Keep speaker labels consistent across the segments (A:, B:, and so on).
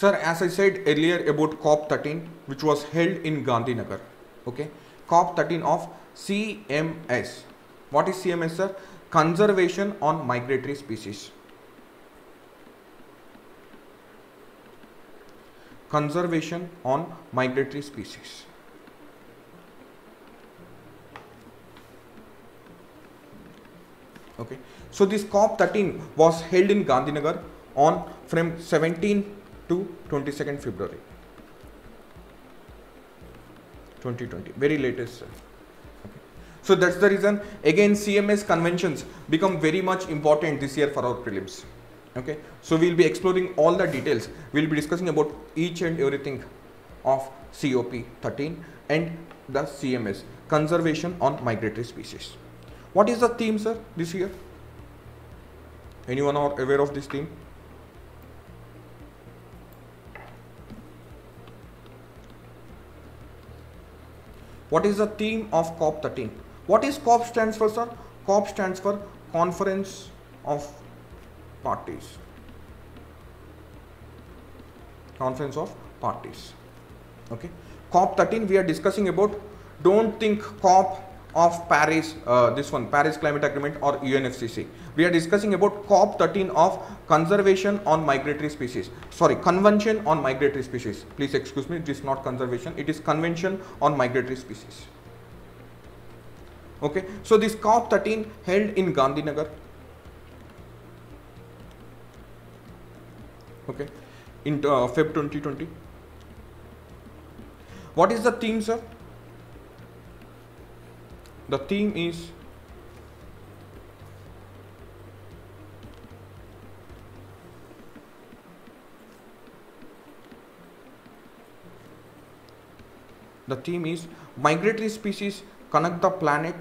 A: Sir, as I said earlier about COP13, which was held in Gandhinagar. Okay, COP13 of CMS. What is CMS, sir? Conservation on Migratory Species. Conservation on migratory species. Okay, so this COP13 was held in Gandhinagar on from 17 to 22nd February 2020, very latest, sir. Okay. So that's the reason again CMS conventions become very much important this year for our prelims. Okay, so we'll be exploring all the details. We'll be discussing about each and everything of COP13 and the CMS, conservation on migratory species. What is the theme, sir, this year? Anyone are aware of this theme? What is the theme of COP13? What is COP stands for, sir? COP stands for Conference of Parties. Conference of Parties. Okay. COP13 we are discussing about. Don't think COP of Paris, this one, Paris Climate Agreement or UNFCCC. We are discussing about COP13 of Conservation on Migratory Species. Sorry, Convention on Migratory Species. Please excuse me, it is not conservation, it is Convention on Migratory Species. Okay, so this COP13 held in Gandhinagar. Okay, in Feb 2020. What is the theme, sir? The theme is migratory species connect the planet.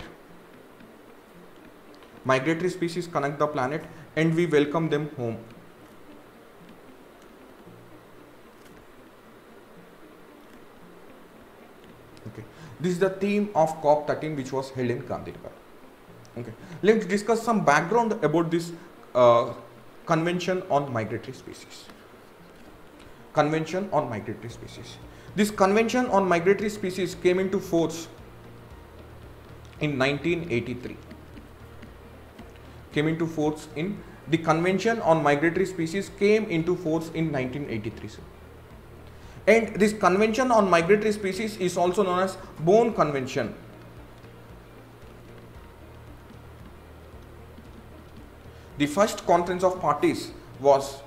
A: Migratory species connect the planet and we welcome them home. Okay. This is the theme of COP13 which was held in Gandhinagar. Okay. Let's discuss some background about this Convention on Migratory Species. Convention on Migratory Species. This Convention on Migratory Species came into force in 1983. The Convention on Migratory Species came into force in 1983. Sir. And this Convention on Migratory Species is also known as Bonn Convention. The first conference of parties was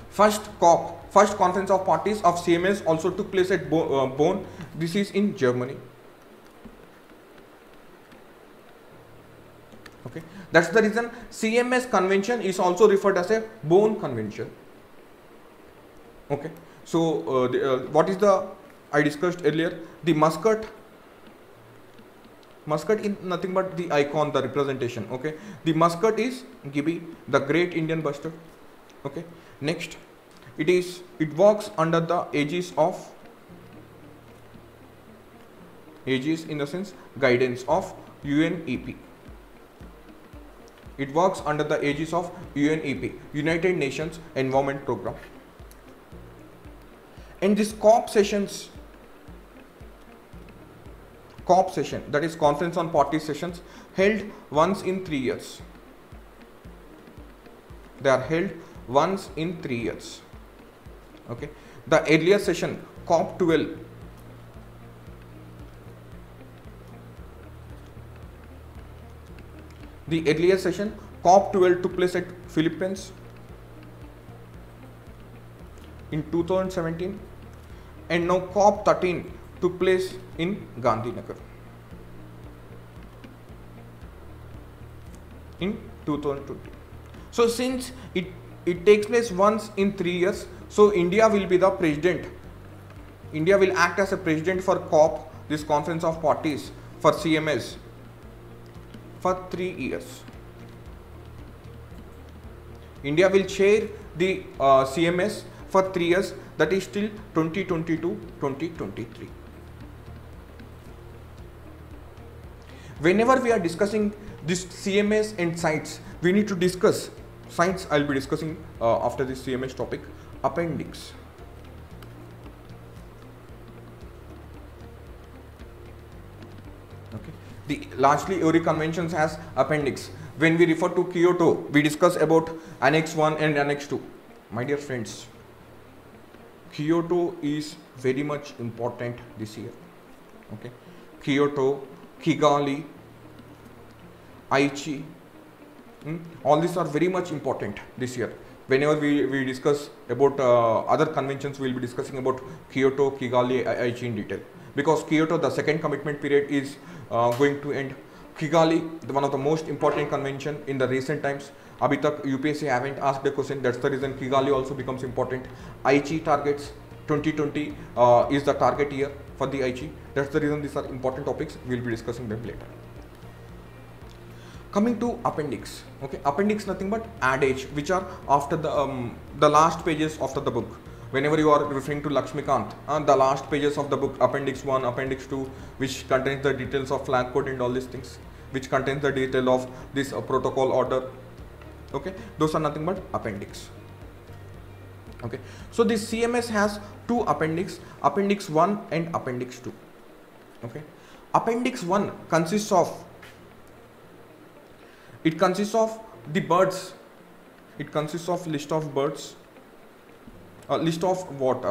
A: first conference of parties of CMS also took place at Bonn. This is in Germany. Okay, that's the reason CMS convention is also referred as a Bonn Convention. Okay, so what is the, I discussed earlier, the Muscat. Muscat is nothing but the icon, the representation. Okay, the Muscat is Gibi, the great Indian bustard. Okay, next, it works under the aegis in the sense guidance of UNEP. It works under the aegis of UNEP, United Nations Environment Program. And this COP session, that is Conference on Parties sessions, held once in 3 years. They are held once in 3 years. Okay. The earlier session, COP12, COP12 took place at Philippines in 2017, and now COP13 took place in Gandhinagar in 2020. So since it takes place once in 3 years, so India will be the president. India will act as a president for COP, this Conference of Parties for CMS, for 3 years. India will chair the CMS for 3 years, that is till 2022-2023. Whenever we are discussing this CMS and sites, we need to discuss Science I'll be discussing after this CMS topic. Appendix. Okay. The largely every conventions has appendix. When we refer to Kyoto, we discuss about Annex 1 and Annex 2. My dear friends, Kyoto is very much important this year. Okay. Kyoto, Kigali, Aichi, all these are very much important this year. Whenever we discuss about other conventions, we will be discussing about Kyoto, Kigali, Aichi in detail. Because Kyoto, the second commitment period is going to end. Kigali, one of the most important convention in the recent times. Abhi tak UPSC haven't asked a question. That's the reason Kigali also becomes important. Aichi targets 2020 is the target year for the Aichi. That's the reason these are important topics. We'll be discussing them later. Coming to appendix. Okay, appendix nothing but adage, which are after the last pages after the book. Whenever you are referring to Lakshmikant, the last pages of the book, appendix 1, appendix 2, which contains the details of flag code and all these things, which contains the detail of this protocol order. Okay, those are nothing but appendix. Okay, so this CMS has two appendix, appendix 1 and appendix 2. Okay, appendix 1 consists of the birds. It consists of list of birds, list of what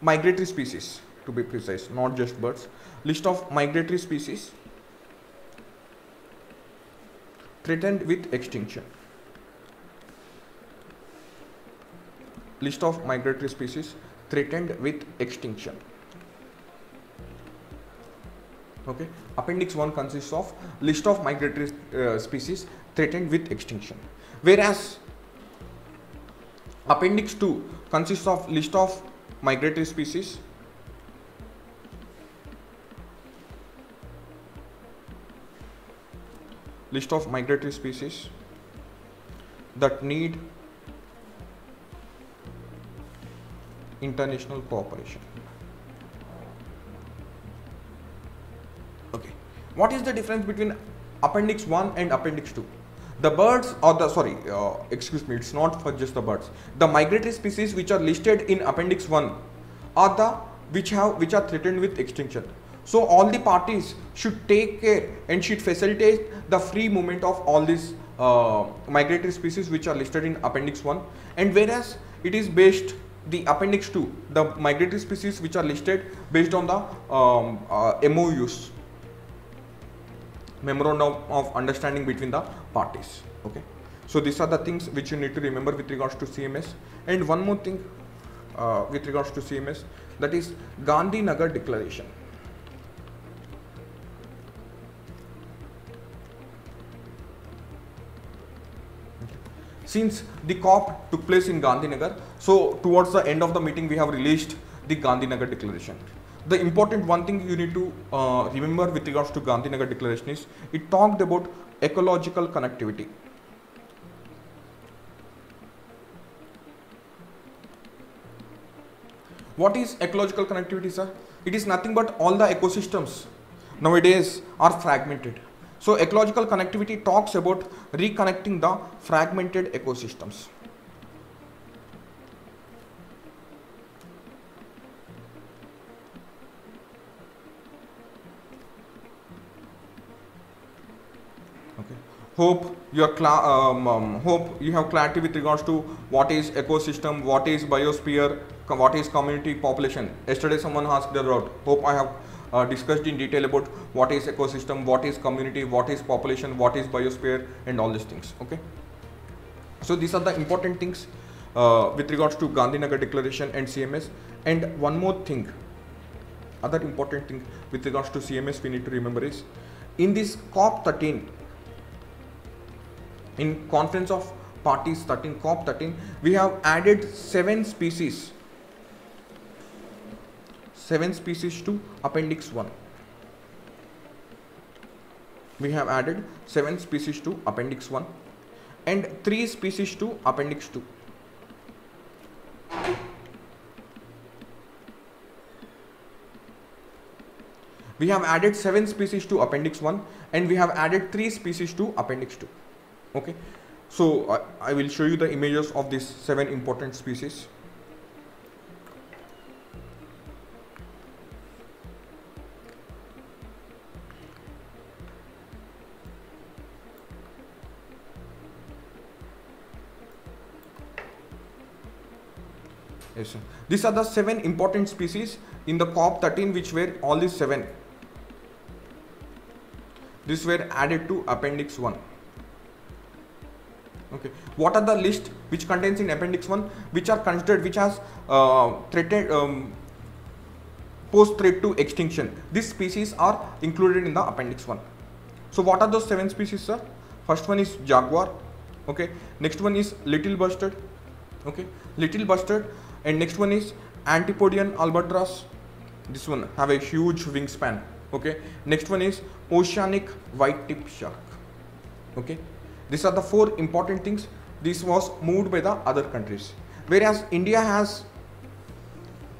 A: migratory species, to be precise, not just birds. List of migratory species threatened with extinction. List of migratory species threatened with extinction. Okay, appendix 1 consists of list of migratory species threatened with extinction, whereas appendix 2 consists of list of migratory species that need international cooperation. Okay, what is the difference between appendix 1 and appendix 2? The birds, or the excuse me, it's not for just the birds. The migratory species which are listed in appendix 1 are the which are threatened with extinction. So all the parties should take care and should facilitate the free movement of all these migratory species which are listed in appendix 1, and whereas it is based, the appendix 2, the migratory species which are listed based on the MOUs, memorandum of understanding between the parties. Okay, so these are the things which you need to remember with regards to CMS. And one more thing with regards to CMS, that is Gandhinagar Declaration. Since the COP took place in Gandhinagar, so towards the end of the meeting we have released the Gandhinagar Declaration. The important one thing you need to remember with regards to Gandhinagar Declaration is it talked about ecological connectivity. What is ecological connectivity, sir? It is nothing but all the ecosystems nowadays are fragmented. So ecological connectivity talks about reconnecting the fragmented ecosystems. Okay. Hope you have clarity with regards to what is ecosystem, what is biosphere, what is community population. Yesterday someone asked about. Hope I have discussed in detail about what is ecosystem, what is community, what is population, what is biosphere, and all these things. Okay. So these are the important things with regards to Gandhinagar Declaration and CMS. And one more thing, other important thing with regards to CMS we need to remember is, in this COP 13, in Conference of Parties 13, COP 13, we have added 7 species to Appendix 1. We have added 7 species to Appendix 1 and 3 species to Appendix 2. We have added 7 species to Appendix 1 and we have added 3 species to Appendix 2. Okay. So I will show you the images of these 7 important species. Yes, sir. These are the 7 important species in the COP13, which were all these 7. These were added to Appendix 1. Okay. What are the list which contains in Appendix 1, which are considered, which has threatened, post threat to extinction? These species are included in the Appendix 1. So what are those 7 species, sir? First one is jaguar. Okay. Next one is little bustard. Okay. Little bustard. And next one is Antipodian albatross. This one have a huge wingspan. Okay. Next one is oceanic white-tip shark. Okay. These are the 4 important things. This was moved by the other countries. Whereas India has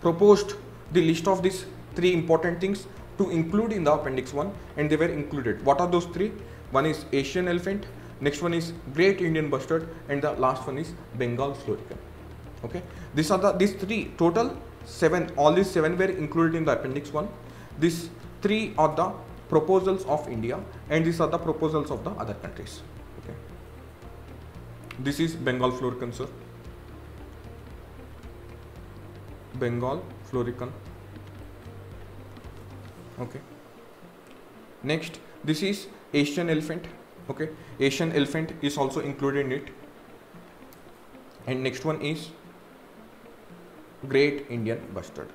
A: proposed the list of these 3 important things to include in the Appendix 1, and they were included. What are those 3? One is Asian elephant, next one is Great Indian bustard, and the last one is Bengal florican. Okay, these 3 total 7. All these 7 were included in the Appendix 1. These 3 are the proposals of India, and these are the proposals of the other countries. Okay, this is Bengal florican, sir. Bengal florican. Okay. Next, this is Asian elephant. Okay, Asian elephant is also included in it. And next one is Great Indian bustard.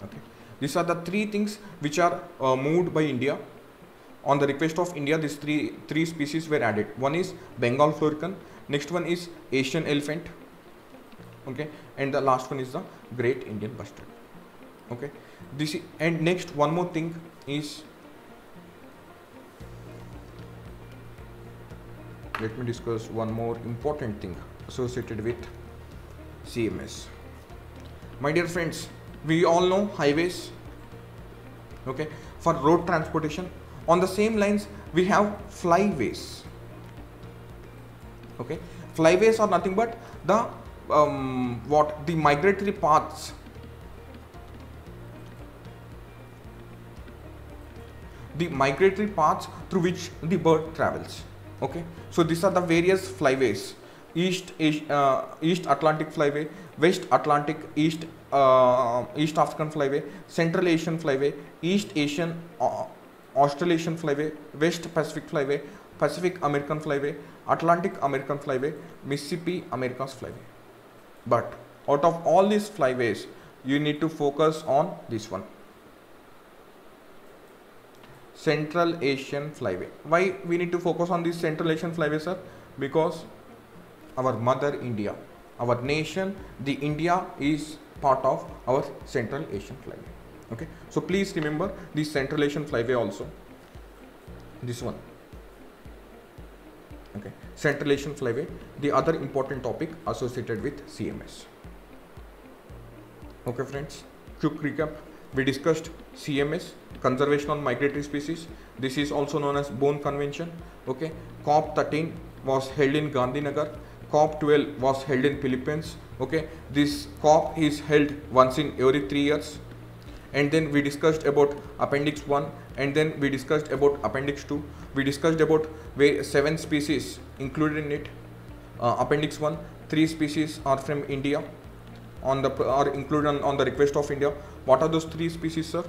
A: Okay, these are the 3 things which are moved by India. On the request of India, these three species were added. One is Bengal florican, next one is Asian elephant, okay, and the last one is the Great Indian bustard. Okay, this is, and next one more thing is, let me discuss one more important thing associated with CMS. My dear friends, we all know highways, okay, for road transportation. On the same lines, we have flyways. Okay, flyways are nothing but the the migratory paths. The migratory paths through which the bird travels. Okay, so these are the various flyways: East Atlantic flyway, West Atlantic, East African flyway, Central Asian flyway, East Asian, Australasian flyway, West Pacific flyway, Pacific American flyway, Atlantic American flyway, Mississippi America's flyway. But out of all these flyways, you need to focus on this one, Central Asian flyway. Why we need to focus on this Central Asian flyway, sir? Because our mother India, our nation, the India is part of our Central Asian flyway. Okay, so please remember the Central Asian flyway also, this one. Okay, Central Asian flyway, the other important topic associated with CMS. Okay friends, quick recap. We discussed CMS, Conservation on Migratory Species. This is also known as Bonn Convention. Okay, COP13 was held in Gandhinagar. COP12 was held in Philippines. Okay, this COP is held once in every 3 years. And then we discussed about Appendix 1, and then we discussed about Appendix 2. We discussed about 7 species included in it. Appendix 1, 3 species are from India, are included on the request of India. What are those 3 species, sir?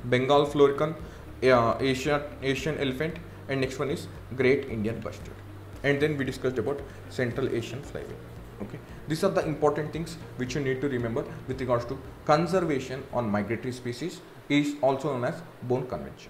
A: Bengal florican, Asian elephant, and next one is Great Indian bustard. And then we discussed about Central Asian flyway. Okay, these are the important things which you need to remember with regards to conservation on migratory species, is also known as Bonn Convention.